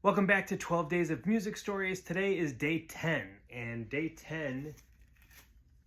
Welcome back to 12 Days of Music Stories. Today is day 10, and day 10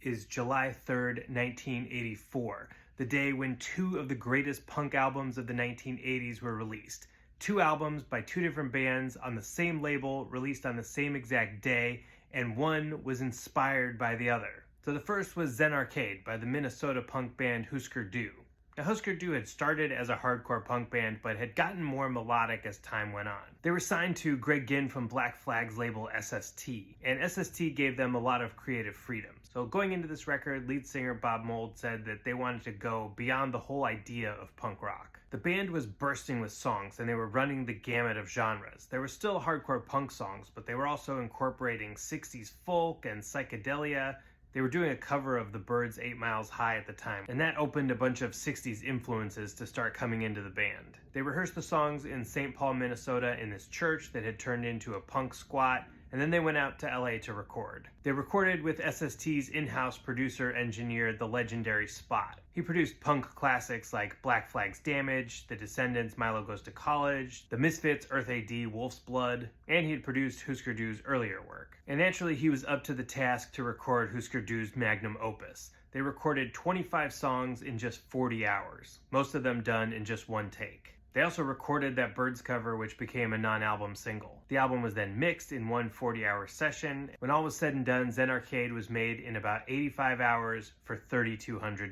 is July 3rd, 1984, the day when two of the greatest punk albums of the 1980s were released. Two albums by two different bands on the same label, released on the same exact day, and one was inspired by the other. So the first was Zen Arcade by the Minnesota punk band Husker Du. Now, Husker Du had started as a hardcore punk band, but had gotten more melodic as time went on. They were signed to Greg Ginn from Black Flag's label SST, and SST gave them a lot of creative freedom. So going into this record, lead singer Bob Mould said that they wanted to go beyond the whole idea of punk rock. The band was bursting with songs, and they were running the gamut of genres. There were still hardcore punk songs, but they were also incorporating 60s folk and psychedelia. They were doing a cover of the Byrds' 8 Miles High at the time, and that opened a bunch of 60s influences to start coming into the band. They rehearsed the songs in St. Paul, Minnesota in this church that had turned into a punk squat, and then they went out to LA to record. They recorded with SST's in-house producer-engineer, the legendary Spot. He produced punk classics like Black Flag's Damage, The Descendants' Milo Goes to College, The Misfits' Earth AD, Wolf's Blood, and he had produced Husker Du's earlier work. And naturally, he was up to the task to record Husker Du's magnum opus. They recorded 25 songs in just 40 hours, most of them done in just one take. They also recorded that Byrds cover, which became a non-album single. The album was then mixed in one 40-hour session. When all was said and done, Zen Arcade was made in about 85 hours for $3,200.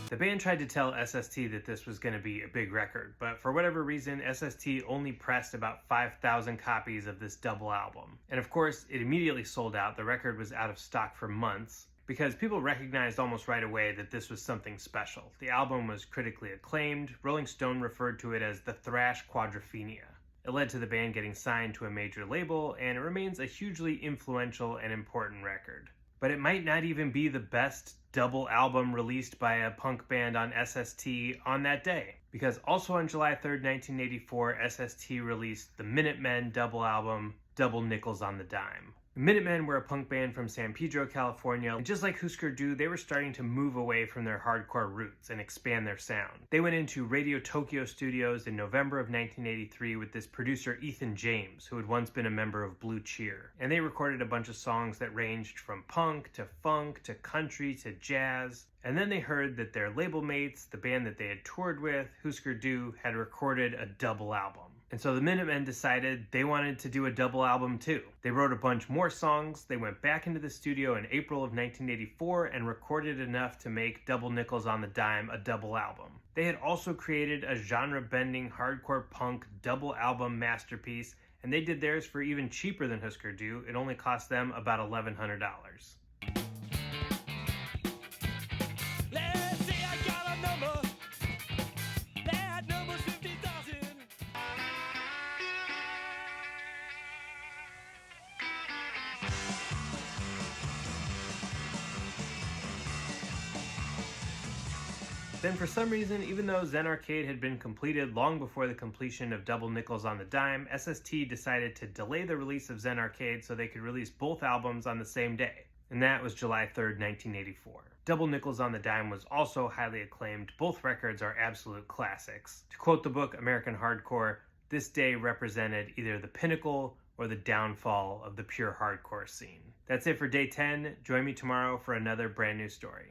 The band tried to tell SST that this was going to be a big record, but for whatever reason, SST only pressed about 5,000 copies of this double album. And of course, it immediately sold out. The record was out of stock for months, because people recognized almost right away that this was something special. The album was critically acclaimed. Rolling Stone referred to it as the thrash quadrophenia. It led to the band getting signed to a major label, and it remains a hugely influential and important record. But it might not even be the best double album released by a punk band on SST on that day. Because also on July 3rd, 1984, SST released the Minutemen double album, Double Nickels on the Dime. The Minutemen were a punk band from San Pedro, California, and just like Husker Du, they were starting to move away from their hardcore roots and expand their sound. They went into Radio Tokyo Studios in November of 1983 with this producer Ethan James, who had once been a member of Blue Cheer. And they recorded a bunch of songs that ranged from punk to funk to country to jazz. And then they heard that their label mates, the band that they had toured with, Husker Du, had recorded a double album. And so the Minutemen decided they wanted to do a double album too. They wrote a bunch more songs. They went back into the studio in April of 1984 and recorded enough to make Double Nickels on the Dime a double album. They had also created a genre-bending hardcore punk double album masterpiece, and they did theirs for even cheaper than Husker Du. It only cost them about $1,100. Then for some reason, even though Zen Arcade had been completed long before the completion of Double Nickels on the Dime, SST decided to delay the release of Zen Arcade so they could release both albums on the same day. And that was July 3rd, 1984. Double Nickels on the Dime was also highly acclaimed. Both records are absolute classics. To quote the book American Hardcore, this day represented either the pinnacle or the downfall of the pure hardcore scene. That's it for day 10. Join me tomorrow for another brand new story.